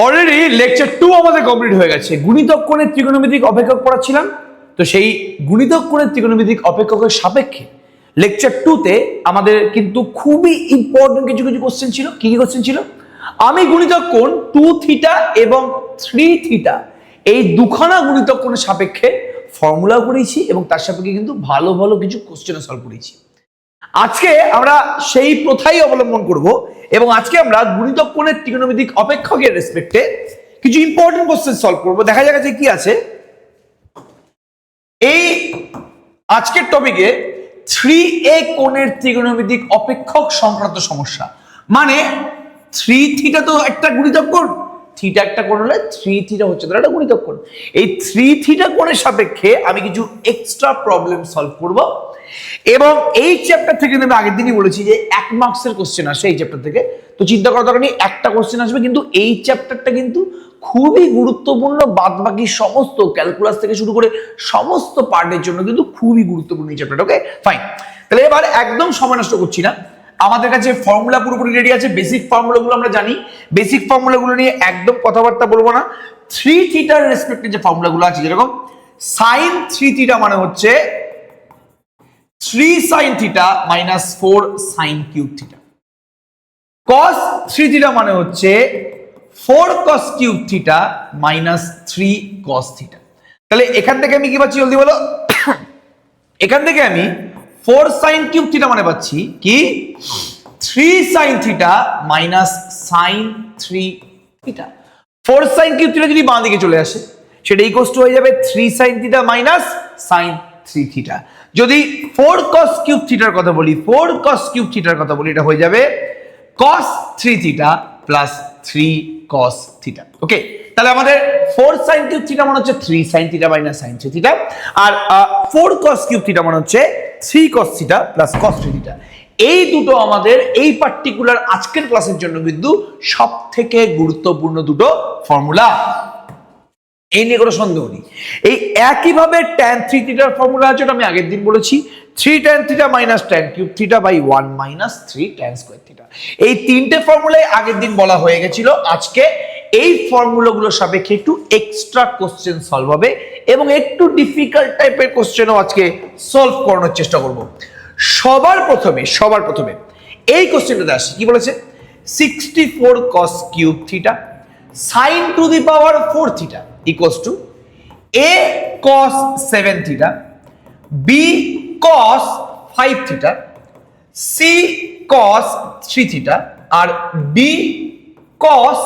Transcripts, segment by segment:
Already lecture 2 আমাদের complete হয়ে গেছে। গুণিতক কোণের ত্রিকোণমিতিক অপেক্ষক পড়াচ্ছিলাম, তো সেই গুণিতক কোণের ত্রিকোণমিতিক অপেক্ষকের সাপেক্ষে লেকচার 2 তে আমাদের কিন্তু খুবই ইম্পর্টেন্ট কিছু কিছু কোশ্চেন ছিল। কি কি কোশ্চেন ছিল? আমি গুণিতক কোণ 2 থিটা এবং 3 থিটা এই দুখানা গুণিতক কোণের সাপেক্ষে ফর্মুলা করেছি এবং তার সাপেক্ষে কিন্তু ভালো ভালো কিছু কোশ্চেন সলভ করেছি। আজকে আমরা সেই প্রথাই অবলম্বন করব এবং আজকে আমরা গুণিতক কোণের ত্রিকোণমিতিক অপেক্ষকের রেসপেক্টে কিছু ইম্পর্টেন্ট কোশ্চেন সলভ করব। দেখা যাক যে কি আছে এই আজকের টপিকে 3a কোণের ত্রিকোণমিতিক অপেক্ষক সংক্রান্ত সমস্যা। মানে 3 থিটা তো একটা গুণিতক কোণ, থিটা একটা কোণ হলে 3 থিটা হচ্ছে তাহলে একটা গুণিতক কোণ। এই 3 থিটা কোণের সাপেক্ষে আমি কিছু এক্সট্রা প্রবলেম সলভ করব এবং এই চ্যাপ্টার থেকে আমি আগের দিনই বলেছি যে 1 মার্কসের কোশ্চেন আসে এই চ্যাপ্টার থেকে, তো চিন্তা করার দরকার নেই, একটা কোশ্চেন আসবে, কিন্তু এই চ্যাপ্টারটা কিন্তু খুবই গুরুত্বপূর্ণ। বাদ বাকি সমস্ত ক্যালকুলাস থেকে শুরু করে সমস্ত পার্টের জন্য কিন্তু খুবই গুরুত্বপূর্ণ এই চ্যাপ্টারটা। ওকে ফাইন, তাহলে এবার একদম সময় নষ্ট করছি না, আমাদের কাছে ফর্মুলা পুরোপুরি রেডি আছে। বেসিক ফর্মুলাগুলো আমরা জানি, বেসিক ফর্মুলাগুলো নিয়ে একদম কথাবার্তা বলবো না। 3 থিটার রেসপেক্টে যে ফর্মুলাগুলো আছে, যেরকম sin 3 থিটা মানে হচ্ছে 3 sin theta minus 4 sin cube theta, cos 3 theta মানে হচ্ছে 4 cos cube theta minus 3 cos theta. তাহলে এখান থেকে আমি কি পাচ্ছি জলদি বলো? এখান থেকে আমি 4 sin কিউব থিটা মানে পাচ্ছি কি 3 sin theta minus sin 3 theta. 4 sin cube theta যদি বাঁ দিকে চলে আসে সেটা ইকুয়াল টু হয়ে যাবে 3 sin theta minus sin 3 theta. যদি 4 cos কিউব থিটার কথা বলি, 4 cos কিউব থিটার কথা বলি, এটা হয়ে যাবে cos 3 theta plus 3 cos theta. Okay, তাহলে আমাদের 4 sin কিউব থিটা মানে হচ্ছে 3 sin theta minus sin 3 theta, আর 4 cos কিউব থিটা মানে হচ্ছে 3 cos theta plus cos 3 theta. এই দুটো আমাদের এই পার্টিকুলার আজকের ক্লাসের জন্য কিন্তু সবথেকে গুরুত্বপূর্ণ দুটো ফর্মুলা, এই নিয়ে কোনো সন্দেহ নেই। এই একইভাবে tan 3 থিটার ফর্মুলা আছে, আমি আগের দিন বলেছি 3 tan theta minus tan cube theta by 1 minus 3 tan square theta. এই তিনটে ফর্মুলাই আগের দিন বলা হয়ে গেছিল। আজকে এই ফর্মুলাগুলোর সাপেক্ষে একটু এক্সট্রা কোশ্চেন সলভ হবে এবং একটু ডিফিকাল্ট টাইপের কোশ্চেনও আজকে সলভ করানোর চেষ্টা করব। সবার প্রথমে এই কোশ্চেনটাতে আসি। কি বলেছে? 64 cos cube theta sin to the power 4 theta equals to a cos 7 theta, b cos 5 theta, c cos 3 theta আর d cos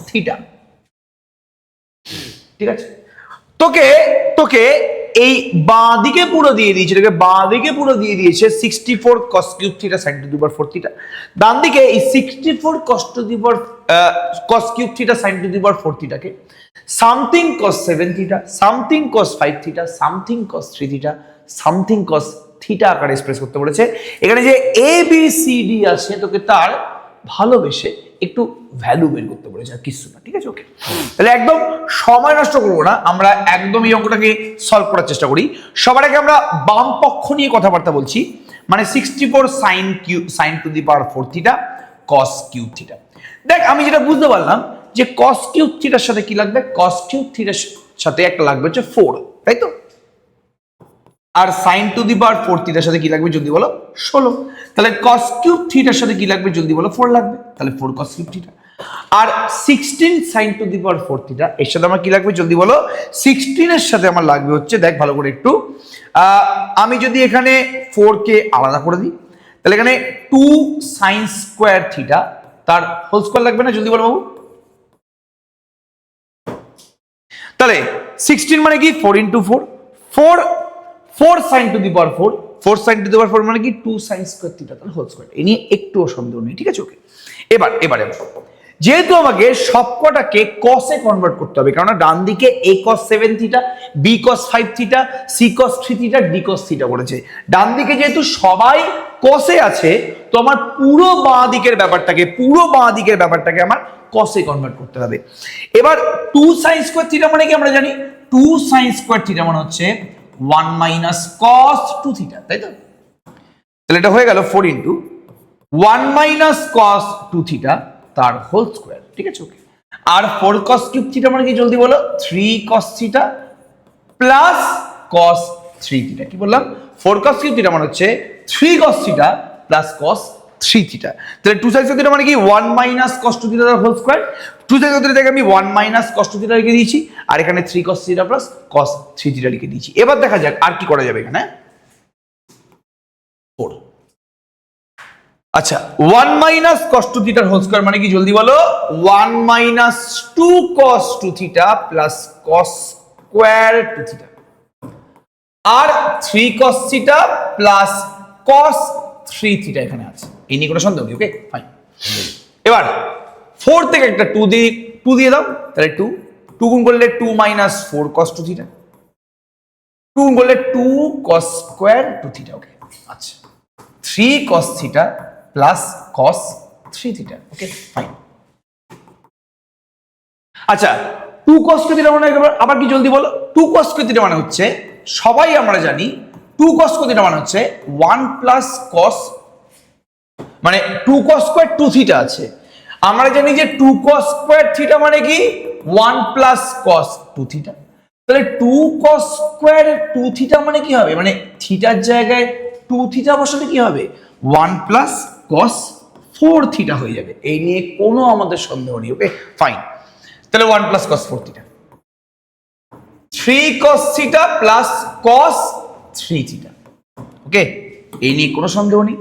theta। ঠিক আছে, তোকে এই বাঁ দিকে পুরো দিয়ে দিয়েছে, বাঁ দিকে পুরো দিয়ে দিয়েছে 64 cos cube theta sin to the power 4 theta. ডান দিকে এই 64 cos to the power cos cube theta sin to the power 4 থিটাকে something cos 7 theta, something cos 5 theta, something cos 3 theta, something cos theta আকারে express করতে বলেছে। এখানে যে a b c d আছে তোকে তার ভালোবেসে একটু ভ্যালু বের করতে বলেছে, আর কিছু না। ঠিক আছে, ওকে, তাহলে একদম সময় নষ্ট করবো না, আমরা একদম এই অঙ্কটাকে সলভ করার চেষ্টা করি। সবার আগে আমরা বাম পক্ষ নিয়ে কথাবার্তা বলছি, মানে 64 sin to the power 4 theta cos cube theta. দেখ আমি যেটা বুঝতে পারলাম যে cos কিউব থিটার সাথে কি লাগবে, cos কিউব থিটার সাথে একটা লাগবে হচ্ছে 4, তাই তো, আর sin টু দি পাওয়ার 4 থিটার সাথে কি লাগবে জলদি বলো? 16। তাহলে cos কিউব থিটার সাথে কি লাগবে জলদি বলো? 4 লাগবে, তাহলে 4 cos কিউব থিটা। আর 16 sin to the power 4 theta এর সাথে আমার কি লাগবে জলদি বলো? 16 এর সাথে আমার লাগবে হচ্ছে, দেখ ভালো করে একটু, আমি যদি এখানে 4 কে আলাদা করে দিই তাহলে এখানে 2 sin স্কয়ার থিটা তার হোল স্কয়ার লাগবে না জলদি বলো বাবু? তাহলে 16 মানে কি 4 into 4 4 sin to the power 4 sin to the power 4 মানে কি 2 sin স্কয়ার থিটা তার হোল স্কয়ার। এই নিয়ে একটু সন্দেহ নেই। ঠিক আছে, ওকে, এবারে যেহেতু আমাকে সবকটাকে cos এ কনভার্ট করতে হবে, কারণ ডান দিকে a cos 7 theta, b cos 5 theta, c cos 3 theta, d cos theta বলেছে। ডান দিকে যেহেতু সবাই cos এ আছে, তো আমার পুরো বাঁ দিকের ব্যাপারটাকে আমার cos এ কনভার্ট করতে হবে। এবার 2 sin স্কয়ার থিটা মানে কি আমরা জানি, 2 sin স্কয়ার থিটা মানে হচ্ছে 1 মাইনাস cos 2 থিটা, তাই তো? তাহলে এটা হয়ে গেল 4 into 1 মাইনাস cos 2 থিটা তার হোল স্কয়ার। ঠিক আছে, ওকে, আর 4 cos কিউব থিটা মানে কি জলদি বলো, 3 cos theta plus cos 3 theta. কি বললাম, 4 cos কিউব থিটা মানে হচ্ছে 3 cos theta plus cos 3 theta. তাহলে 2 sin থিটা মানে কি 1 minus cos 2 theta whole square. 2 sin theta থেকে আমি 1 মাইনাস cos 2 থিটা লিখে দিয়েছি, আর এখানে 3 cos theta plus cos 3 theta লিখে দিয়েছি। এবার দেখা যাক আর কি করা যাবে এখানে। 4, আচ্ছা 1 মাইনাস cos 2 থিটার হোল স্কয়ার মানে কি জলদি বলো, 1 minus 2 cos 2 theta plus cos square 2 theta, আর 3 cos theta plus cos 3 theta এখানে আছে। এই নিয়ে কোনো সন্দেহ নেই, ওকে ফাইন। এবার 4 থেকে একটা 2 দিয়ে দাও, তাহলে 2 গুণ করলে 2 মাইনাস 4 cos 2 থিটা, 2 গুণ করলে 2 cos স্কয়ার 2 থিটা, ওকে। আচ্ছা 3 cos theta plus cos 3 theta, okay fine. আচ্ছা 2 cos থিটা মানে আবার কি জলদি বলো, 2 cos থিটা মানে হচ্ছে, সবাই আমরা জানি 2 cos থিটা মানে হচ্ছে 1 প্লাস cos, মানে 2 cos স্কয়ার 2 থিটা আছে, আমরা জানি যে 2 cos স্কয়ার থিটা মানে কি 1 প্লাস cos 2 থিটা। তাহলে 2 cos স্কয়ার 2 থিটা মানে কি হবে, মানে থিটার জায়গায় 2 থিটা বসালে কি হবে, 1 প্লাস cos 4 থিটা হয়ে যাবে। এই নিয়ে কোনো আমাদের সন্দেহ নেই, ওকে ফাইন। তাহলে 1 plus cos 4 theta, 3 cos theta plus cos 3 theta, okay এই নিয়ে কোনো সন্দেহ নেই।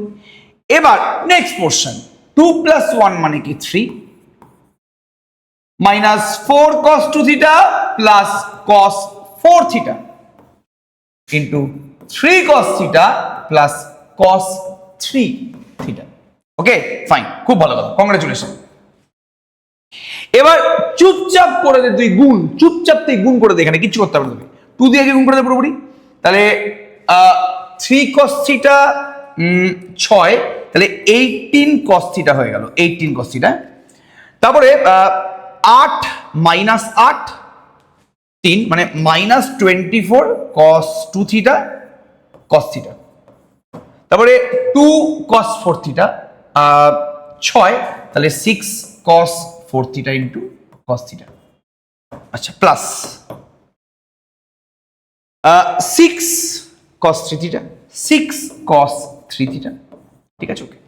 এবার নেক্সট পোরশন, 2 প্লাস 1 মানে কি 3, minus 4 cos 2 theta plus cos 4 theta into 3 cos theta plus cos 3 theta, okay fine, খুব ভালো কথা, কংগ্রেচুলেশন। এবার চুপচাপ করে দে তুই গুণ, চুপচাপ তুই গুণ করে দে, এখানে কিছু করতে হবে না, 2 দিয়ে গুণ করে দে পুরোপুরি। তাহলে 3 cos থিটা 6, তাহলে 18 cos থিটা হয়ে গেল, 18 cos থিটা। তারপরে 8 মাইনাস 8 3 মানে minus 24 cos 2 theta cos theta. তারপরে 2 cos 4 থিটা 6, তাহলে 6 cos 4 theta into cos theta. আচ্ছা plus 6 cos 3 theta, 6 cos 3 theta, ঠিক আছে ওকে।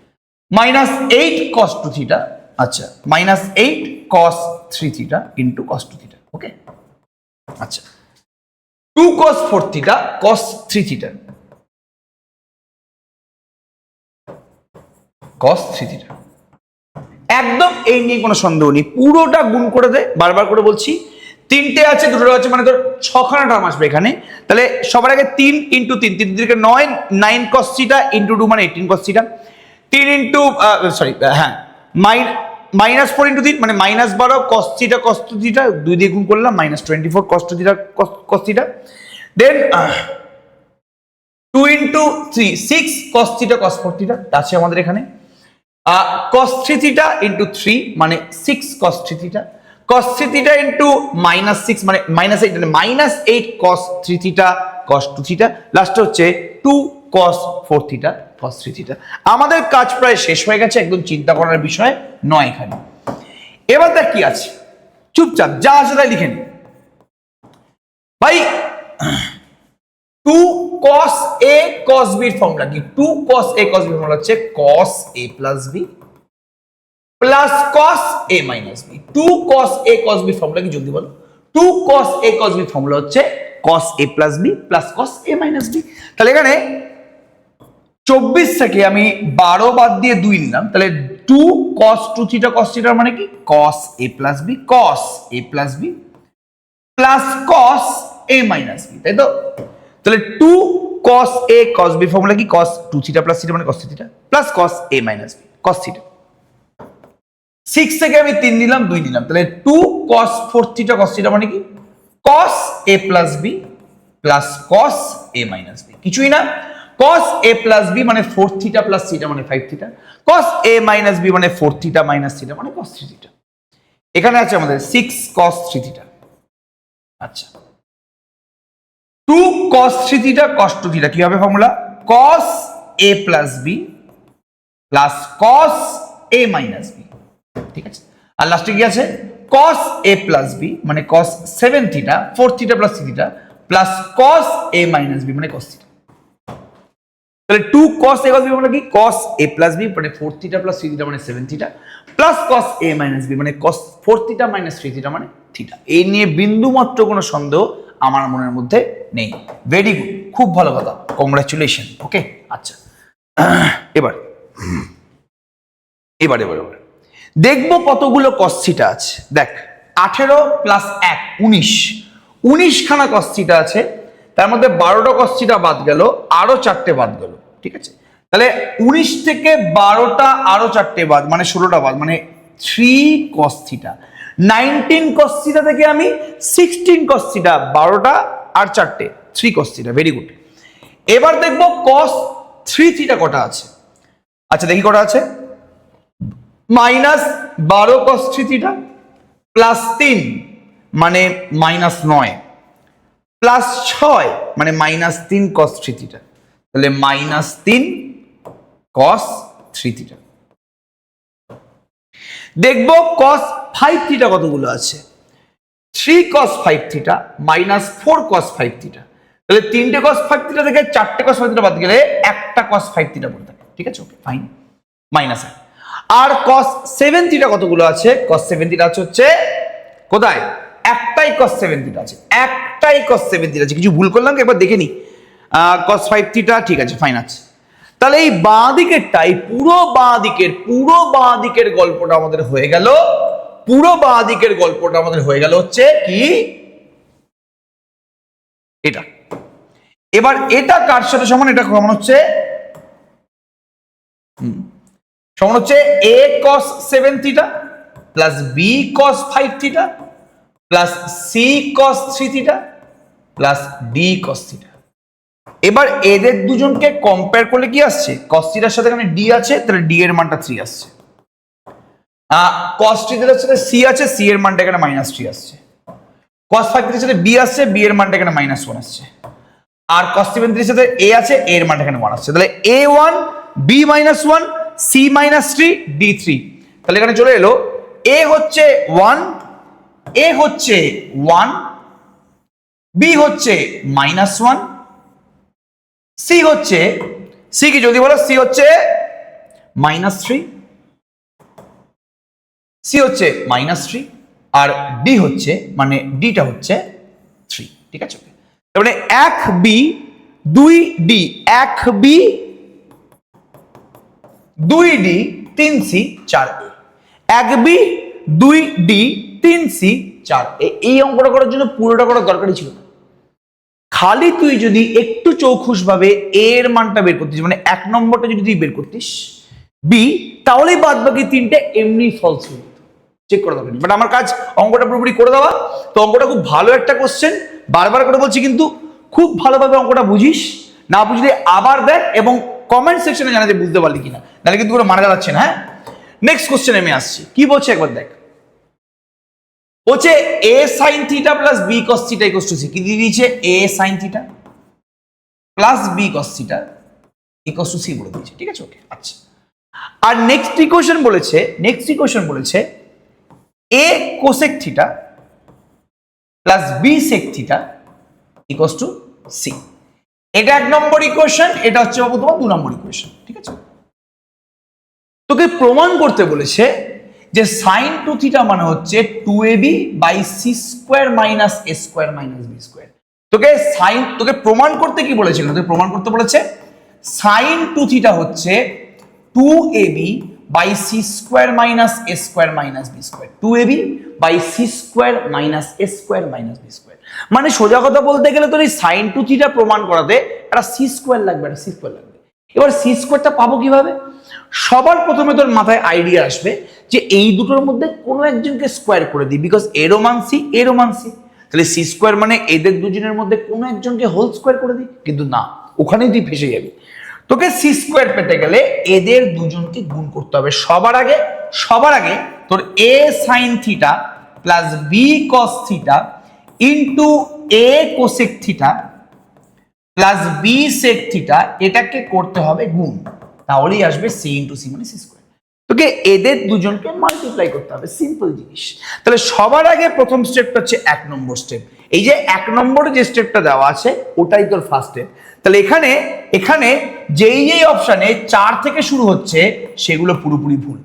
মাইনাস 8 cos 2 থিটা, আচ্ছা minus 8 cos 3 theta into cos 2 theta, okay. আচ্ছা 2 cos 4 theta cos 3 theta, cos 3 theta, একদম এই নিয়ে কোনো সন্দেহ নেই, পুরোটা গুণ করে দে, বারবার করে বলছি। 3টে আছে, 2টো আছে, মানে তোর 6খানা টার্ম আসবে এখানে। তাহলে সবার আগে 3 ইন্টু 3, 3 থেকে 9, 9 cos থিটা ইন্টু 2 মানে 18 cos থিটা, 3 ইন্টু সরি হ্যাঁ মাইনাস 4 ইন্টু 3 মানে minus 12 cos theta cos 2 theta, 2 দিয়ে গুণ করলাম, minus 24 cos 2 theta cos theta. Then 2 into 3 6 cos theta cos 4 theta আছে আমাদের এখানে। cos 3 থিটা ইন্টু 3 মানে 6 cos 3 theta, cos 3 theta into minus 6 মানে মাইনাস 8 মানে minus 8 cos 3 theta cos 2 theta, লাস্টে হচ্ছে 2 cos 4 থিটা cos 3 থিটা। আমাদের কাজ প্রায় শেষ হয়ে গেছে, একদম চিন্তা করার বিষয় নয় এখানে। এবার দেখ কি আছে, চুপচাপ যা আছে তাই লিখে নি ভাই। 2 cos a cos b এর ফর্মুলা কি, 2 cos a cos b এর ফর্মুলা হচ্ছে cos a plus b plus cos a minus b। 2 cos a cos b formula কি জলদি বলো, 2 cos a cos b formula হচ্ছে cos a plus b plus cos a minus b। তাহলে এখানে 24 থেকে আমি 12 বাদ দিয়ে 2 নিলাম, তাহলে 2 cos 2 থিটা cos থিটা মানে কি cos a plus b cos a plus b plus cos a minus b, তাই তো। তাহলে 2 cos a cos b formula কি cos 2 থিটা প্লাস থিটা মানে cos theta plus cos a minus b cos theta. 6 থেকে আমি 3 নিলাম 2 নিলাম, তাহলে 2 cos 4 থিটা cos থিটা মানে কি cos a plus b plus cos a minus b, কিছুই না। cos a plus b মানে 4 থিটা প্লাস থিটা মানে 5 theta, cos a minus b মানে 4 থিটা মাইনাস থিটা মানে cos 3 থিটা। এখানে আছে আমাদের 6 cos 3 থিটা। আচ্ছা 2 cos 3 থিটা cos 2 থিটা কি হবে formula, cos a plus b plus cos a minus b, ঠিক আছে। আর লাস্টে কি আছে cos a plus b মানে cos 7 theta 4 theta plus 3 theta plus cos a minus b মানে cos থিটা। তাহলে 2 cos a cos b মানে কি cos a plus b মানে 4 থিটা প্লাস 3 থিটা মানে 7 theta plus cos a minus b মানে cos 4 theta minus 3 theta মানে theta. এই নিয়ে বিন্দুমাত্র কোনো সন্দেহ আমার মনের মধ্যে নেই। ভেরি গুড, খুব ভালো কথা, কংগ্রাচুলেশন। ওকে, আচ্ছা এবার দেখবো কতগুলো cos থিটা আছে। দেখ 18 প্লাস 1 19 খানা cos থিটা আছে, তার মধ্যে 12টা cos থিটা বাদ গেল, আরো 4টে বাদ গেল। ঠিক আছে, তাহলে 19 থেকে 12টা আরো 4টে বাদ মানে 16টা বাদ মানে 3 cos থিটা। 19 cos থিটা থেকে আমি 16 cos থিটা, 12টা আর 4টে 3 cos থিটা। Very good. এবার দেখবো cos 3 থিটা কটা আছে। আচ্ছা দেখি কটা আছে। -12 cos 3 থিটা প্লাস 3 মানে -9 প্লাস 6 মানে -3 cos 3 থিটা। তাহলে -3 cos 3 থিটা। দেখবো cos 5 থিটা কতগুলো আছে। 3 cos 5 থিটা -4 cos 5 থিটা। তাহলে 3টে cos 5 থিটা থেকে 4টে cos 5 থিটা বাদ গেলে একটা cos 5 থিটা পড়ে থাকে। ঠিক আছে, ওকে ফাইন, -1। আর cos 7 থিটা কতগুলো আছে। cos 7 থিটা হচ্ছে কোথায়, একটাই cos 7 থিটা আছে, একটাই cos 7 থিটা আছে। কিছু ভুল করলাম কি একবার দেখে নি। cos 5 থিটা ঠিক আছে, ফাইন আছে। তাহলে এই বাঁ দিকেরটাই পুরো বাঁ দিকের গল্পটা আমাদের হয়ে গেল। পুরো বাঁ দিকের গল্পটা আমাদের হয়ে গেল হচ্ছে কি এটা। এবার এটা কার সাথে সমান, এটা সমান হচ্ছে a cos 7 theta plus b cos 5 theta plus c cos 3 theta plus d cos theta. এবার এদের দুজনকে কম্পেয়ার করলে কি আসছে, cos থিটার সাথে এখানে d আছে, তাহলে d এর মানটা 3 আসছে। cos 3 থিটার সাথে c আছে, c এর মানটা এখানে -3 আসছে। cos 5 থিটার সাথে b আসছে, b এর মানটা এখানে -1 আসছে। আর cos 7 থিটার সাথে a আছে, a এর মানটা এখানে 1 আসছে। তাহলে a1 b -1 c -3 d3। তাহলে এখানে চলে এলো a হচ্ছে 1, a হচ্ছে 1, b হচ্ছে -1, c হচ্ছে c কি যদি বলো c হচ্ছে -3, c হচ্ছে -3 আর d হচ্ছে মানে dটা হচ্ছে 3। ঠিক আছে, তার মানে 1b 2d 1b 2d 3c 4a 1b 2d 3c 4a। এই অঙ্কটা করার জন্য পুরোটা করার দরকারই ছিল না। খালি তুই যদি একটু চৌখুস ভাবে a এর মানটা বের করতিস, মানে 1 নম্বরটা যদি তুই বের করতিস b, তাহলেই বাদ বাকি 3টে এমনি ফলস হয়ে যেত, চেক করে দেবেন। বাট আমার কাজ অঙ্কটা পুরোপুরি করে দেওয়া। তো অঙ্কটা খুব ভালো একটা কোশ্চেন, বারবার করে বলছি, কিন্তু খুব ভালোভাবে অঙ্কটা বুঝিস। না বুঝলে আবার দেখ এবং কমেন্ট সেকশনে জানা যে বুঝতে পারলি কিনা, নাহলে কিন্তু পুরো মারা যাচ্ছে না। হ্যাঁ, নেক্সট কোশ্চেনে আমি আসছি। কি বলছে একবার দেখ। বলছে a sin theta plus b cos theta equal to c। কি দিয়ে দিয়েছে, a sin theta plus b cos theta equal to c বলে দিয়েছে। ঠিক আছে, ওকে আচ্ছা। আর নেক্সট ইকুয়েশন বলেছে a cosec theta plus b sec theta equal to c। এটা 1 নম্বর ইকুয়েশন, এটা হচ্ছে বাবু তোমার 2 নম্বর ইকুয়েশন। ঠিক আছে, তোকে প্রমাণ করতে বলেছে যে sin 2 থিটা মানে হচ্ছে 2ab by c square minus a square minus b square. তোকে প্রমাণ করতে কি বলেছে, তোকে প্রমাণ করতে বলেছে sin 2 থিটা হচ্ছে 2ab by c square minus a square minus b square. 2ab by c square minus a square minus b square. মানে সোজা কথা বলতে গেলে তোর এই sin 2 থিটা প্রমাণ করাতে একটা c স্কয়ার লাগবে, একটা c স্কয়ার লাগবে। এবার c স্কয়ারটা পাবো কিভাবে? সবার প্রথমে তোর মাথায় আইডিয়া আসবে যে এই দুটোর মধ্যে কোনো একজনকে স্কয়ার করে দিই, বিকজ এরও মান c এরও মান c। তাহলে c স্কয়ার মানে এদের দুজনের মধ্যে কোনো একজনকে হোল স্কয়ার করে দিই, কিন্তু না, ওখানেই তুই ফেসে যাবি। তোকে c স্কয়ার পেতে গেলে এদের দুজনকে গুণ করতে হবে। সবার আগে তোর a sin theta plus b cos theta into a cosec theta plus b sec theta, এটাকে করতে হবে গুণ, তাহলেই আসবে c ইনটু c মানে c স্কয়ার। তো তোকে এদের দুজনকে মাল্টিপ্লাই করতে হবে, সিম্পল জিনিস। তাহলে সবার আগে প্রথম স্টেপটা হচ্ছে 1 নম্বর স্টেপ। এই যে 1 নম্বরে যে স্টেপটা দেওয়া আছে ওটাই তোর ফার্স্ট স্টেপ। তাহলে এখানে এখানে যেই অপশানে 4 থেকে শুরু হচ্ছে সেগুলো পুরোপুরি ভুল।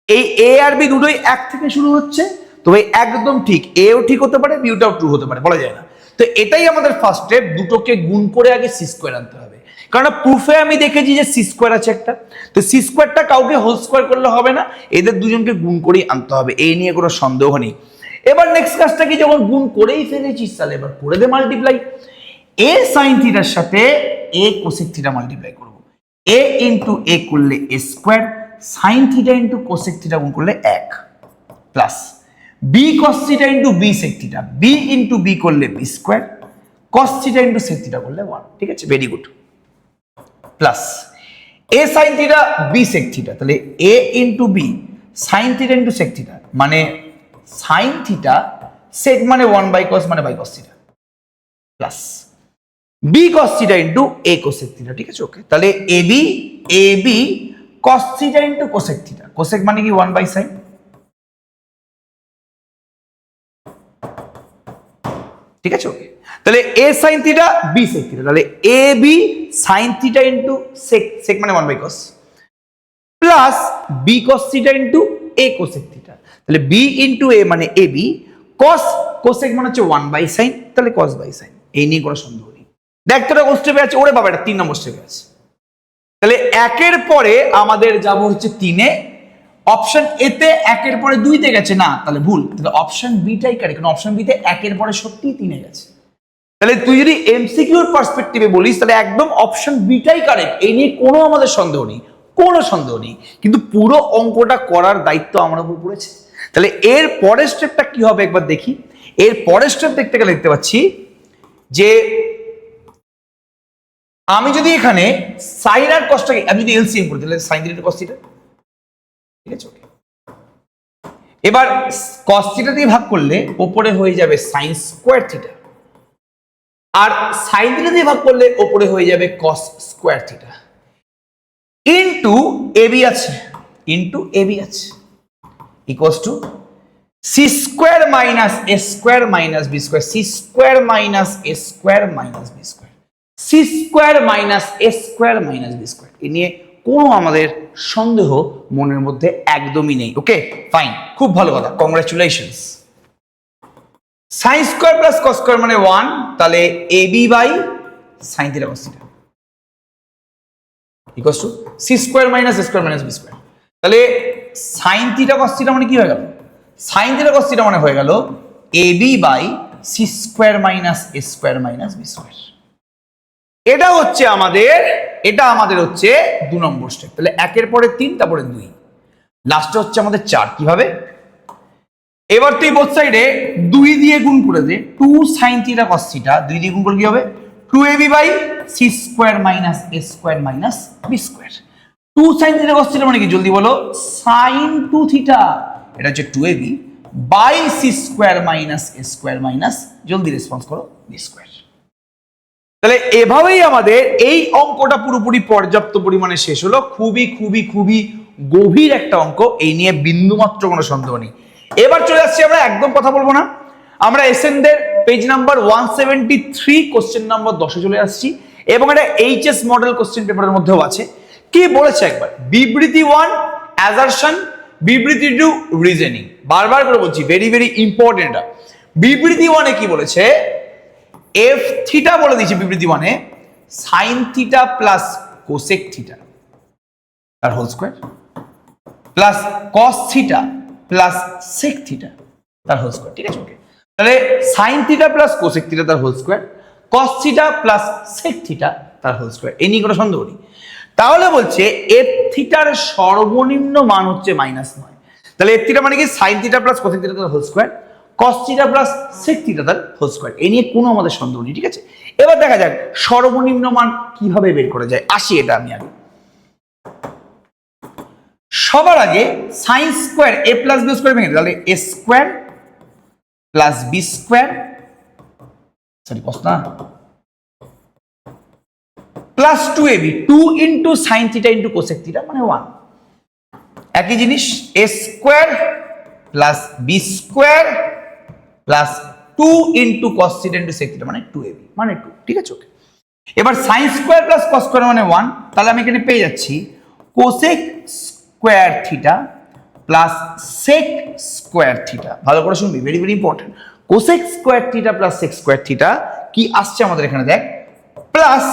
এই এ আর বি দুটোই 1 থেকে শুরু হচ্ছে, তবে একদম ঠিক, এও ঠিক হতে পারে, বিটাও ট্রু হতে পারে, বলা যায় না। তো এটাই আমাদের ফার্স্ট স্টেপ, দুটোকে গুণ করে আগে সি স্কোয়ার আনতে হবে। কারণ প্রুফে আমি দেখেছি যে সি স্কোয়ার আছে একটা, তো সি স্কোয়ারটা কাউকে হোল স্কোয়ার করলে হবে না, এদের দুজনকে গুণ করেই আনতে হবে, এই নিয়ে কোনো সন্দেহ নেই। এবার নেক্সট কাজটা কি, যখন গুণ করেই ফেলেছিস তাহলে এবার করে দে মাল্টিপ্লাই। এ সাইন থিটার সাথে এ কোসেক থিটা মাল্টিপ্লাই করব। এ ইন্টু এ করলে A square, sine theta into cosec theta গুণ করলে 1, plus B cos theta into B sec theta, B into B করলে B square, cos theta into sec theta করলে 1। ঠিক আছে, very good. Plus A sine theta B sec theta, তাহলে A into B sine theta into sec theta, মানে sine theta, sec মানে 1 by cos মানে by cos theta, plus B cos theta into A cosec theta. ঠিক আছে, okay. তাহলে A B cos theta into cosec theta, cosec মানে কি 1 by sine, ঠিক আছে, ওকে। তাহলে A sine theta B sec theta, তাহলে A B sine theta into sec, sec মানে 1 by cos, plus B cos theta into A cosec theta, তাহলে B into A মানে A B, cos cosec মানে হচ্ছে 1 by sign, তাহলে কস by sine. এই নিয়ে কোনো সন্দেহ নেই। দেখ তোরা কোন স্টেপে আছে, ওরে বাবা এটা 3 নম্বর স্টেপে আছে। তাহলে 1-এর পরে আমাদের যাব হচ্ছে 3-এ, অপশন এতে 1-এর পরে 2-তে গেছে না, তাহলে ভুল, তাহলে অপশন বিটাই কারেক্ট, কারণ অপশন বিতে 1-এর পরে সত্যিই 3-এ গেছে। তাহলে তুই যদি এমসিকিউর পার্সপেক্টিভে বলিস তাহলে একদম অপশন বিটাই কারেক্ট, এই নিয়ে কোনো আমাদের সন্দেহ নেই, কোনো সন্দেহ নেই। কিন্তু পুরো অঙ্কটা করার দায়িত্ব আমার উপর পড়েছে। তাহলে এর পরের স্টেপটা কি হবে একবার দেখি। এর পরের স্টেপ দেখতে গেলে দেখতে পাচ্ছি যে আমি যদি এখানে সাইন আর কসটাকে আমি যদি এলসিএম করি তাহলে সাইন থিটা কস থিটা, ঠিক আছে, ওকে। এবার কস থিটা দিয়ে ভাগ করলে উপরে হয়ে যাবে সাইন স্কোয়ার থিটা, আর সাইন থিটা দিয়ে ভাগ করলে উপরে হয়ে যাবে cos square theta, into AB আছে, ইনটু এবি আছে, equals to C square minus A square minus B square, C square minus A square minus B square, C square minus A square minus B square. এ নিয়ে কোনো আমাদের সন্দেহ মনের মধ্যে একদমই নেই। ওকে, ফাইন, খুব ভালো কথা, congratulations. Sine square plus cos square মানে 1, তাহলে A B by sine theta cos theta equals to C square minus A square minus B square. তাহলে সাইন থিটা কস থিটা মানে কি হয়ে গেল, সাইন থিটা কস থিটা মানে হয়ে গেল A B by C square minus A square minus B square. এটা আমাদের হচ্ছে 2 নম্বর স্টেপ। তাহলে 1-এর পরে 3, তারপরে 2, লাস্টে হচ্ছে আমাদের 4। কিভাবে, এবার তুই বোথ সাইডে 2 দিয়ে গুণ করে দে, 2 সাইন থিটা কস থিটা, 2 দিয়ে গুণ করলে কি হবে 2ab by C square minus A square minus B square. 2 sine theta cos theta মানে কি, জলদি বলো, সাইন 2 থিটা, এটা হচ্ছে 2ab by C square minus A square minus, জলদি রেসপন্স করো, বি স্কোয়ার। তাহলে এভাবেই আমাদের এই অঙ্কটা পুরোপুরি পর্যাপ্ত পরিমাণে শেষ হলো। খুবই খুবই খুবই গভীর একটা অঙ্ক, এই নিয়ে বিন্দুমাত্র কোনো সন্দেহ নেই। এবার চলে আসছি আমরা, একদম কথা বলবো না, আমরা এসএনদের পেজ নাম্বার 173 কোশ্চেন নাম্বার 10-এ চলে আসছি, এবং এটা এইচএস মডেল কোশ্চেন পেপারের মধ্যেও আছে। কি বলেছে একবার, বিবৃতি 1 অ্যাজারশন, বিবৃতি 2 রিজনিং। বারবার করে বলছি, ভেরি ভেরি ইম্পর্টেন্ট। বিবৃতি 1-এ কি বলেছে, এফ থিটা বলে দিয়েছে বিবৃতি 1-এ, sine theta plus cosec theta তার whole square, plus cos theta plus sec theta তার হোল স্কোয়ার। ঠিক আছে, ওকে। তাহলে sine theta plus cosec theta তার whole square, cos theta plus sec theta তার হোল স্কোয়ার, এই নিয়ে কোনো সন্দেহ নেই। তাহলে বলছে এফ থিটার সর্বনিম্ন মান হচ্ছে -9। তাহলে এফ থিটা মানে কি, sine theta plus cosec theta তার whole square, cos theta plus sec theta তার হোল স্কোয়ার, এই নিয়ে কোনো আমাদের সন্দেহ নেই। ঠিক আছে, এবার দেখা যাক সর্বনিম্ন মান কিভাবে বের করা যায়। আসি এটা আমি আগে, সবার আগে sine square A plus B square ভেঙে, তাহলে A square plus B square, sorry cos না, plus 2ab, 2 into sine theta into cosec theta মানে 1। একই জিনিস a square plus B square plus 2 into cos theta into sec theta মানে 2ab মানে 2, ঠিক আছে ওকে। এবার sine square plus cos square মানে 1, তাহলে আমি এখানে পেয়ে যাচ্ছি cosec square theta plus sec square theta. ভালো করে শুনবি, very very important. Cosec square theta plus sec square theta কি আসছে আমাদের এখানে দেখ, plus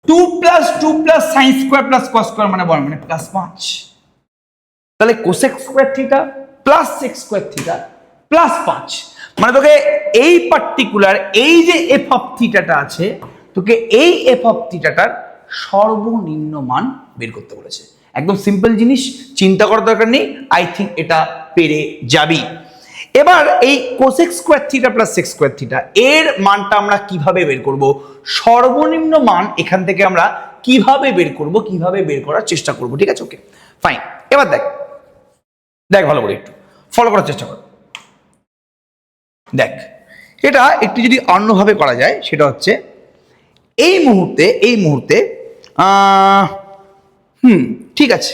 2 plus sine square plus cos square মানে 1 মানে প্লাস 5। তাহলে cosec square theta plus sec square theta plus 5 মানে তোকে এই পার্টিকুলার এই যে এফ অফ থিটাটা আছে, তোকে এই এফ অফ থিটাটার সর্বনিম্ন মান বের করতে বলেছে। একদম সিম্পল জিনিস, চিন্তা করার দরকার নেই, আই থিঙ্ক এটা পেরে যাবি। এবার এই cosec square theta plus sec square theta এর মানটা আমরা কিভাবে বের করব, সর্বনিম্ন মান এখান থেকে আমরা কিভাবে বের করব, কিভাবে বের করার চেষ্টা করব, ঠিক আছে ওকে ফাইন। এবার দেখ দেখ ভালো করে একটু ফলো করার চেষ্টা কর। দেখ এটা একটু যদি অন্যভাবে করা যায়, সেটা হচ্ছে এই মুহূর্তে ঠিক আছে,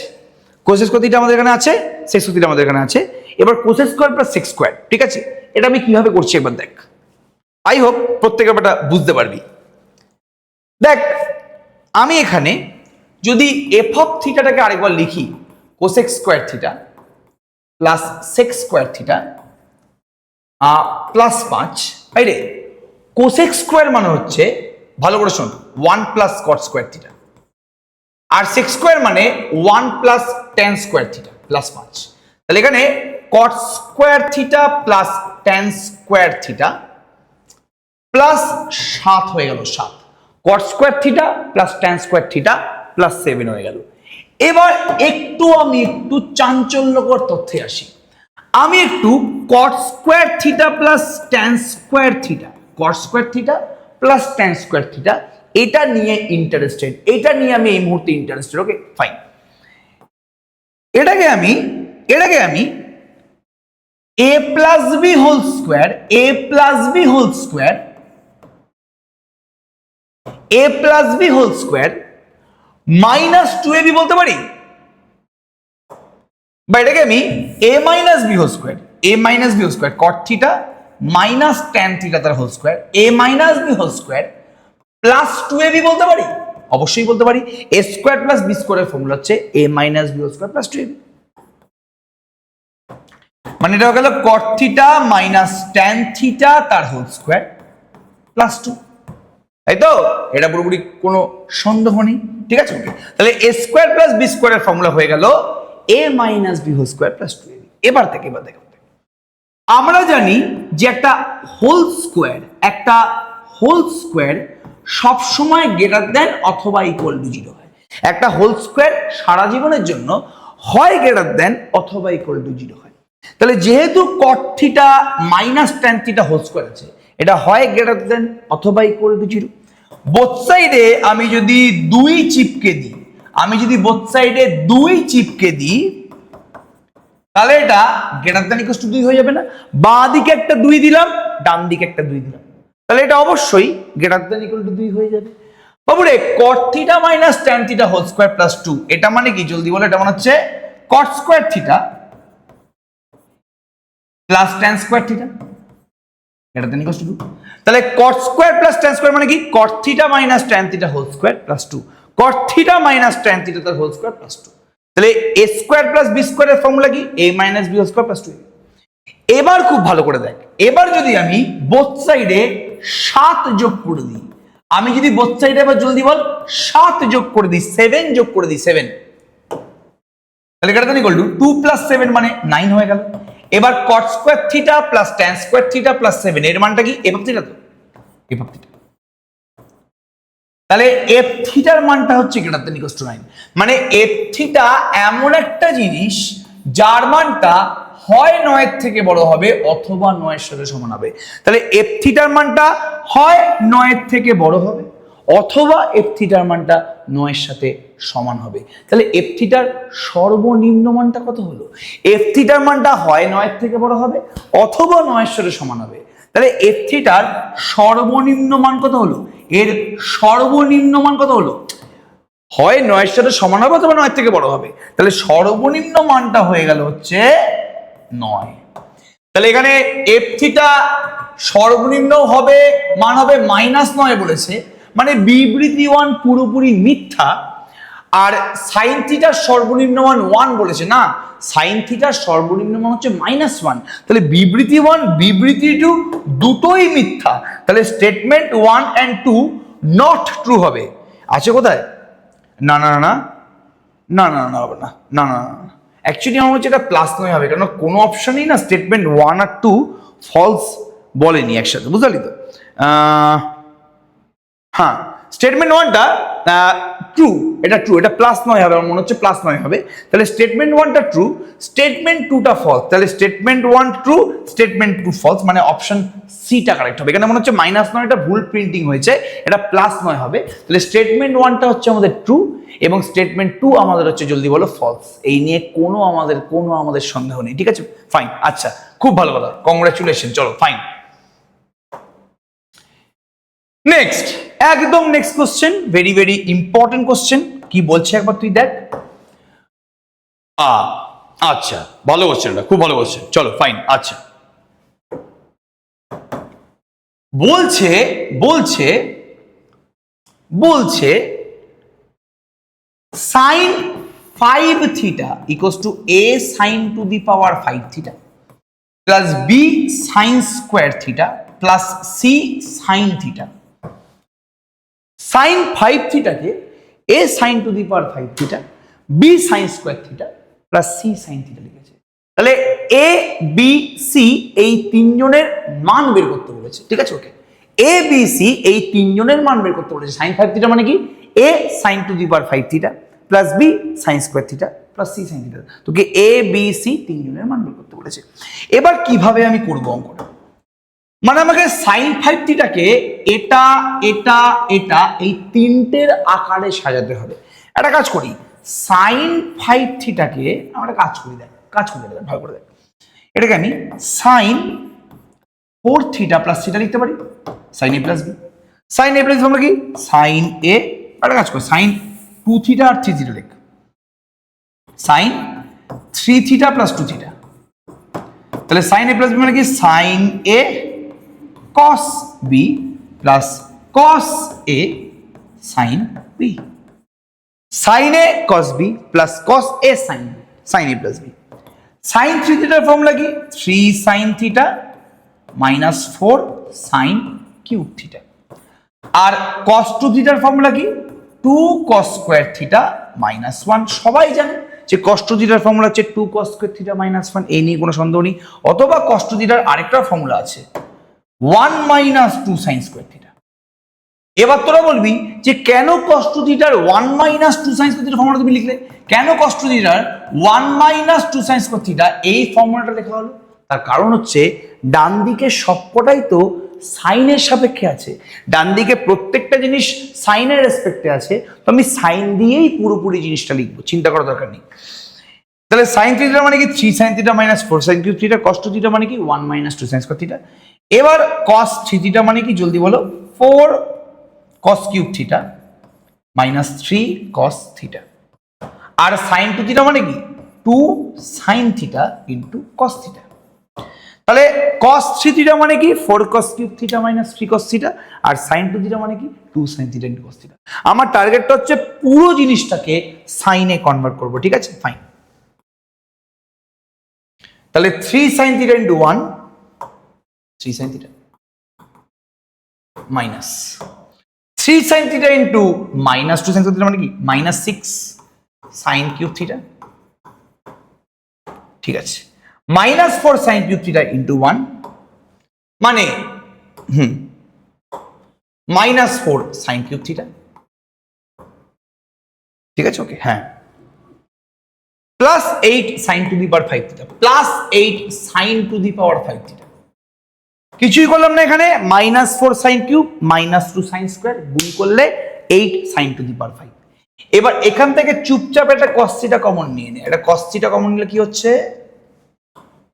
কোসেক স্কোয়ার থিটা আমাদের এখানে আছে, সেক স্কোয়ার থিটা আমাদের এখানে আছে। এবার cosec square plus sec square, ঠিক আছে, এটা আমি কিভাবে করছি একবার দেখ। আই হোপ প্রত্যেকের ব্যাপারটা বুঝতে পারবি। দেখ আমি এখানে যদি এফ অফ থিটাটাকে আরেকবার লিখি, cosec square theta plus sec square theta plus 5, তাই রে কোসেক স্কোয়ার মানে হচ্ছে, ভালো করে শোন, 1 প্লাস কট স্কোয়ার থিটা, আর সেক স্কোয়ার মানে 1 plus tan square theta plus 5। তাহলে এখানে কট square theta plus tan square theta plus 7 হয়ে গেল, 7 কট square theta plus tan square theta plus 7 হয়ে গেল। এবার আমি একটু চাঞ্চল্যকর তথ্যে আসি। আমি একটু কট square theta plus tan square theta, কট square theta plus tan square theta এটা নিয়ে ইন্টারেস্টেড, এটা নিয়ে আমি এই মুহূর্তে ইন্টারেস্টেড, ওকে ফাইন। এটাকে আমি a plus B whole square, a plus B whole square, a plus B whole square minus 2ab বলতে পারি, বা এটাকে আমি a minus B whole square, a minus B whole square cot theta minus tan theta তার whole square, a minus B whole square plus 2ab বলতে পারি, অবশ্যই বলতে পারি। a স্কোয়ার প্লাস বি স্কোয়ারের ফর্মুলা হচ্ছে a minus B whole square plus 2ab, মানে এটা হয়ে গেল কট থিটা মাইনাস ট্যান থিটা তার হোল স্কোয়ার প্লাস 2, তাই তো? এটা পুরোপুরি কোনো সন্দেহ নেই, ঠিক আছে ওকে। তাহলে a স্কোয়ার প্লাস বি স্কোয়ারের ফর্মুলা হয়ে গেল a minus B whole square plus 2ab। এবার দেখো আমরা জানি যে একটা হোল স্কোয়ার সব সময় গ্রেটার দেন অথবা ইকুয়াল টু 0 হয়। একটা হোল স্কোয়ার সারা জীবনের জন্য হয় গ্রেটার দেন অথবা ইকুয়াল টু 0 হয়। তাহলে যেহেতু cot theta minus tan theta whole square আছে, এটা হয় গ্রেটার দেন অথবা ইকুয়াল টু 0। বোথ সাইডে আমি যদি 2 চিপকে দিই, তাহলে এটা গ্রেটার দেন ইকুয়াল টু 2 হয়ে যাবে না? বাঁ দিকে একটা 2 দিলাম, ডান দিকে একটা 2 দিলাম, তাহলে এটা অবশ্যই গ্রেটার দেন ইকুয়াল টু 2 হয়ে যাবে। বাবুরে cot theta minus tan theta whole square plus 2 এটা মানে কি, জলদি বলো, এটা মানে হচ্ছে cot square theta plus tan square theta, greater than equal to 2। তাহলে cot square plus tan square মানে কি, cot theta minus tan theta whole square plus 2, cot theta minus tan theta তার হোল স্কোয়ার প্লাস 2। তাহলে a square plus B স্কোয়ারের formula কি, a minus B whole square plus 2। এবার খুব ভালো করে দেখ, এবার যদি আমি বোথ সাইডে 7 যোগ করে দিই, আমি যদি বোথ সাইডে এবার জলদি বল 7 যোগ করে দিই, 7 যোগ করে দিই, 7, তাহলে এটা ইকুয়াল টু 2 প্লাস 7 মানে 9 হয়ে গেল। এবার কট square theta plus tan square theta plus 7 এর মানটা কি, এফ অফ থিটা, তো এফ অফ থিটা। তাহলে এফ থিটার মানটা হচ্ছে গ্রেটার দেন ইকুয়াল টু 9, মানে এফ থিটা এমন একটা জিনিস যার মানটা হয় 9 এর থেকে বড় হবে অথবা 9 এর সাথে সমান হবে। তাহলে এফ থিটার মানটা হয় 9 এর থেকে বড় হবে অথবা এফ থিটার মানটা 9 এর সাথে সমান হবে। তাহলে এফ থিটার সর্বনিম্ন মানটা কত হলো? এফ থিটার মানটা হয় 9 এর থেকে বড় হবে অথবা 9 এর সাথে সমান হবে। তাহলে এফ থিটার সর্বনিম্ন মান কত হলো? এর সর্বনিম্ন মান কত হলো? হয় 9 এর সাথে সমান হবে অথবা 9 থেকে বড় হবে। তাহলে সর্বনিম্ন মানটা হয়ে গেল হচ্ছে 9। তাহলে এখানে এফ থিটা সর্বনিম্ন হবে মান হবে -9 বলেছে, মানে বিবৃতি 1 পুরোপুরি মিথ্যা। আর সাইন থিটার সর্বনিম্ন মান 1 বলেছে, না সাইন থিটার সর্বনিম্ন মান হচ্ছে -1। তাহলে বিবৃতি 1 বিবৃতি 2 দুটোই মিথ্যা। তাহলে স্টেটমেন্ট 1 and 2 নট ট্রু হবে। আছে কোথায়? না না না না না না হবে না, না না না অ্যাকচুয়ালি আমার হচ্ছে এটা +9 হবে, কারণ কোনো অপশনই না স্টেটমেন্ট 1 আর 2 ফলস বলেনি একসাথে, বুঝলি তো? হ্যাঁ, স্টেটমেন্ট 1টা ট্রু, এটা ট্রু, এটা +9 হবে, আমার মনে হচ্ছে +9 হবে। তাহলে স্টেটমেন্ট 1টা ট্রু, স্টেটমেন্ট 2টা ফলস। তাহলে স্টেটমেন্ট 1 ট্রু, স্টেটমেন্ট 2 ফলস, মানে অপশন সিটা কারেক্ট হবে। এখানে মনে হচ্ছে -9টা ভুল প্রিন্টিং হয়েছে, এটা +9 হবে। তাহলে স্টেটমেন্ট 1টা হচ্ছে আমাদের ট্রু এবং স্টেটমেন্ট 2 আমাদের হচ্ছে জলদি বলো ফলস। এই নিয়ে কোনো আমাদের সন্দেহ নেই, ঠিক আছে? ফাইন, আচ্ছা, খুব ভালো কথা, কংগ্রাচুলেশন। চলো ফাইন, নেক্সট, একদম next question, very very important question. কি বলছে একবার তুই দেখ। আচ্ছা, ভালো কোশ্চেন, খুব ভালো কোশ্চেন। চলো ফাইন, আচ্ছা, বলছে বলছে বলছে sin 5 theta equals to a sin to the power 5 theta plus b sin square theta plus c sin theta। sin 5 theta K a sin to the power 5 theta, b sin square theta plus c sin theta লিখেছে। তাহলে a b c এই তিনজনের মান বের করতে বলেছে, ঠিক আছে? ওকে, a b c এই তিনজনের মান বের করতে বলেছে। sin 5 theta মানে কি? a sin to the power 5 theta plus b sin square theta plus c sin theta। তোকে a b c তিনজনের মান বের করতে বলেছে। এবার কিভাবে আমি করব অঙ্কটা? মানে আমাকে sin 5 থিটাকে এটা এটা এটা এই তিনটের আকারে সাজাতে হবে। একটা কাজ করি, sin 5 থিটাকে আমরা কাজ করি, দেখ ভালো করে দেখ। এটাকে আমি sin 4 থিটা প্লাস থিটা লিখতে পারি, sin a plus b। sin a plus আমরা কি sin a, একটা কাজ করি sin 2 থিটা আর 3 থিটা লিখ, sin 3 থিটা প্লাস 2 থিটা। তাহলে sin a প্লাস b মানে কি sin a cos b plus cos a sin b, sin a cos b plus cos a sin b, sin a plus b। sin 3 theta formula কি? 3 sin theta minus 4 sin cube theta। আর cos 2 theta formula কি? 2 cos square theta minus 1। সবাই জানে যে cos 2 theta formula হচ্ছে 2 cos square theta minus 1, এই নিয়ে কোনো সন্দেহ নেই। অথবা cos 2 theta আরেকটা ফর্মুলা আছে 1 minus 2 sin square theta। এবার তোরা বলবি যে কেন cos 2 theta 1 minus 2 sin square theta formula তুমি লিখলে? কেন cos 2 theta 1 minus 2 sin square theta এই ফর্মুলাটা লেখা হলো? তার কারণ হচ্ছে ডান দিকে সবকটাই তো সাইনের সাপেক্ষে আছে, ডান দিকে প্রত্যেকটা জিনিস সাইনের রেসপেক্টে আছে, তো আমি সাইন দিয়েই পুরোপুরি জিনিসটা লিখবো, চিন্তা করার দরকার নেই। তাহলে sin থিটা মানে কি 3 sin theta minus 4 sin cube theta, cos 2 theta মানে কি 1 minus 2 sin square theta। এবার cos 3 theta মানে কি জলদি বলো? 4 cos cube theta minus 3 cos theta। আর sin 2 theta মানে কি 2 sin theta into cos theta। তাহলে cos 3 theta মানে কি 4 cos cube theta minus 3 cos theta, আর sin 2 theta মানে কি 2 sin theta into cos theta। আমার টার্গেটটা হচ্ছে পুরো জিনিসটাকে সাইনে কনভার্ট করব, ঠিক আছে? ফাইন, তাহলে 3 sin theta into 1, 3 sin theta minus 3 sin theta into minus 2 sin theta মানে কি minus 6 sin cube theta, ঠিক আছে? minus 4 sin cube theta into 1 মানে minus 4 sin cube theta, ঠিক আছে? ওকে, হ্যাঁ, plus 8 sin to the power 5 theta plus 8 sin to the power 5 theta। কিছুই করলাম না এখানে, minus 4 sin cube minus 2 sin square গুণ করলে 8 sin to the power 5। এবার এখান থেকে চুপচাপ একটা cos theta কমন নিয়ে নে। এটা cos theta কমন নিলে কি হচ্ছে?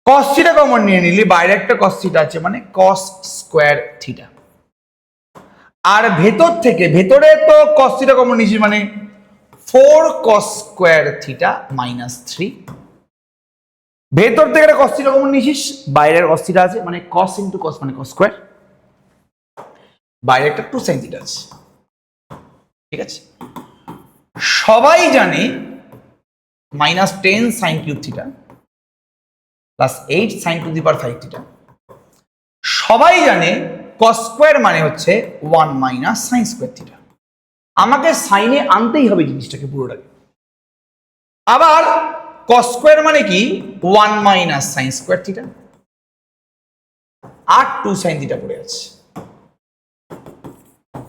cos theta কমন নিয়ে নিলি, বাইরে একটা cos theta আছে মানে cos square theta। আর ভেতর থেকে, ভেতরে তো cos theta কমন নিয়েছি মানে 4 cos স্কোয়ার থিটা মাইনাস 3। ভেতর থেকে একটা cos থিটা কমন নিয়েছিস, বাইরের cos থিটা আছে, মানে cos ইন্টু cos মানে cos স্কোয়ার, বাইরে একটা 2 sin থিটা আছে। ঠিক আছে, সবাই জানে minus 10 sin cube theta plus 8 sin to the power 5 theta. সবাই জানে cos স্কোয়ার মানে হচ্ছে 1 মাইনাস sin স্কোয়ার থিটা। আমাকে সাইনে আনতেই হবে জিনিসটাকে পুরোটাকে। আবার cos স্কোয়ার মানে কি 1 মাইনাস sin স্কোয়ার থিটা আর 2 sin থিটা পড়ে আছে,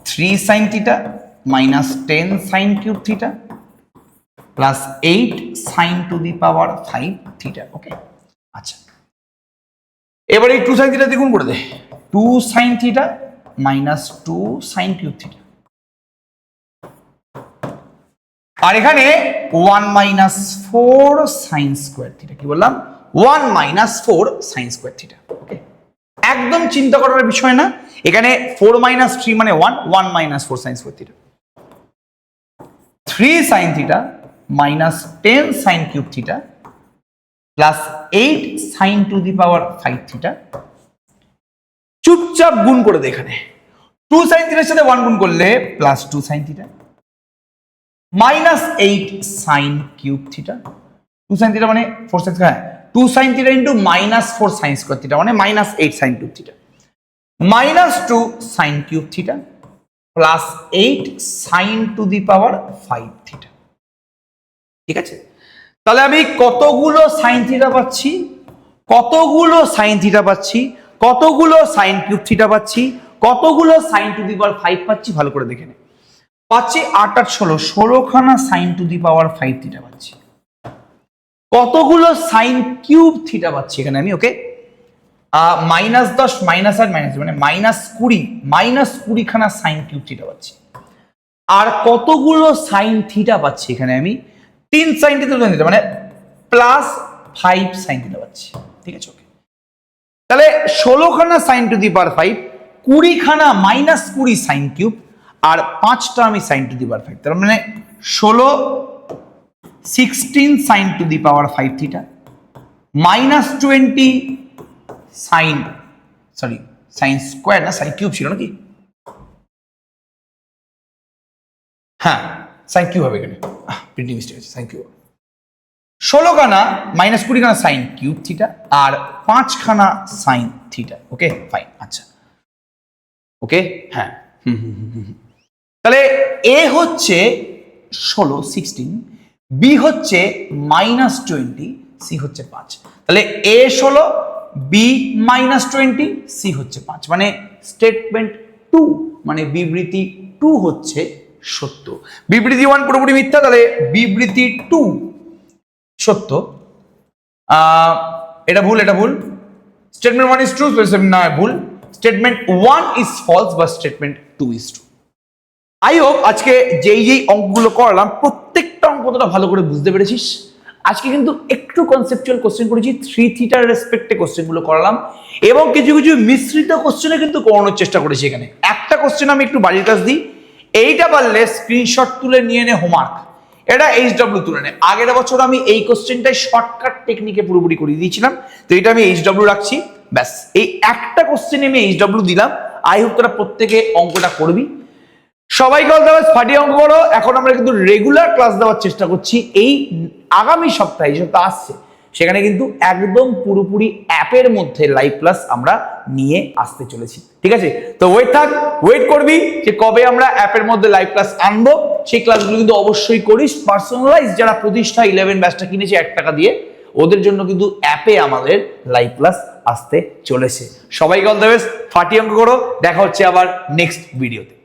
3 sin theta minus 10 sin cube theta plus 8 sin to the power 5 theta. Okay, আচ্ছা, এবার এই 2 sin থিটা দিয়ে গুণ করে দে, 2 sin theta minus 2 sin cube theta, আর এখানে 1 মাইনাস 4 sin স্কোয়ার থিটা। কি বললাম? 1 মাইনাস 4 sin স্কোয়ার থিটা। ওকে, একদম চিন্তা করার বিষয় না, এখানে 4 মাইনাস 3 মানে 1, 1 minus 4 sin square theta, 3 sin theta minus 10 sin cube theta plus 8 sin to the power 5 theta. চুপচাপ গুণ করে দে, এখানে 2 sin থিটার সাথে 1 গুণ করলে plus 2 sin theta minus 8 sin cube theta, 2 sin theta মানে 4 sin square, 2 sin theta into minus 4 sin square theta মানে minus 8 sin cube theta, minus 2 sin cube theta plus 8 sin to the power 5 theta. ঠিক আছে, তাহলে আমি কতগুলো sin theta পাচ্ছি, কতগুলো sin theta পাচ্ছি, কতগুলো sin কিউব থিটা পাচ্ছি, কতগুলো sin টু দি পাওয়ার 5 পাচ্ছি, ভালো করে দেখে নে। পাচ্ছি 8 8 16, 16 খানা sin to the power 5 theta পাচ্ছি। কতগুলো sin কিউব থিটা পাচ্ছি এখানে আমি? ওকে, মাইনাস 10 মাইনাস 8 মাইনাস মানে মাইনাস 20, মাইনাস 20 খানা sin কিউব থিটা পাচ্ছি। আর কতগুলো sin থিটা পাচ্ছি এখানে আমি? 3 sin থিটা মানে প্লাস 5 sin থিটা পাচ্ছি। ঠিক আছে, ওকে, তাহলে 16 খানা sin টু দি পাওয়ার 5, 20 খানা মাইনাস 20 sin কিউব আর 5টা আমি sin টু দি পাওয়ার 5, তার মানে 16 sin to the power 5 theta minus 20 sin square না sin কিউব ছিল নাকি? হ্যাঁ, sin কিউব হবে এখানে, প্রিন্টিং মিস্টেক আছে, sin কিউব। 16 খানা মাইনাস 20 খানা sin কিউব থিটা আর 5 খানা sin থিটা। ওকে, ফাইন, আচ্ছা, ওকে, হ্যাঁ, তাহলে এ হচ্ছে 16 বি হচ্ছে মাইনাস 20, সি হচ্ছে 5। তাহলে এ 16 বি মাইনাস 20 সি হচ্ছে 5, মানে স্টেটমেন্ট 2 মানে বিবৃতি 2 হচ্ছে সত্য। বিবৃতি 1 পুরোপুরি মিথ্যা, তাহলে বিবৃতি 2 সত্য। এটা ভুল, এটা ভুল। স্টেটমেন্ট 1 ইজ ট্রু, না ভুল। স্টেটমেন্ট 1 ইজ ফলস বা statement 2 is true. I hope আজকে যেই অঙ্কগুলো করলাম প্রত্যেকটা অঙ্ক তোরা ভালো করে বুঝতে পেরেছিস। আজকে কিন্তু একটু কনসেপচুয়াল কোশ্চেন করেছি, 3 থিটার রেসপেক্টে কোশ্চেনগুলো করালাম এবং কিছু কিছু মিশ্রিত কোশ্চেনে কিন্তু করানোর চেষ্টা করেছি। এখানে একটা কোশ্চেন আমি একটু বাড়ির কাজ দিই, এইটা পারলে স্ক্রিনশট তুলে নিয়ে নে হোমওয়ার্ক, এটা এইচডব্লিউ তুলে নে। আগের বছর আমি এই কোশ্চেনটাই শর্টকাট টেকনিকে পুরোপুরি করে দিয়েছিলাম, তো এটা আমি এইচডব্লিউ রাখছি। ব্যাস, এই একটা কোশ্চেনে আমি এইচডব্লিউ দিলাম। আই হোপ তোরা প্রত্যেকে অঙ্কটা করবি। সবাইকে অল দ্য বেস্ট, ফাটিয়ে অঙ্ক করো। এখন আমরা কিন্তু রেগুলার ক্লাস দেওয়ার চেষ্টা করছি। এই আগামী সপ্তাহে যে সপ্তাহ আসছে সেখানে কিন্তু একদম পুরোপুরি অ্যাপের মধ্যে লাইভ ক্লাস আমরা নিয়ে আসতে চলেছি। ঠিক আছে, তো ওয়েট করবি যে কবে আমরা অ্যাপের মধ্যে লাইভ ক্লাস আনবো। সেই ক্লাসগুলো কিন্তু অবশ্যই করিস। পার্সোনালাইজ যারা প্রতিষ্ঠা 11 ব্যাচটা কিনেছে 1 টাকা দিয়ে, ওদের জন্য কিন্তু অ্যাপে আমাদের লাইভ ক্লাস আসতে চলেছে। সবাইকে অল দ্য বেস্ট, ফাটিয়ে অঙ্ক করো। দেখা হচ্ছে আবার নেক্সট ভিডিওতে।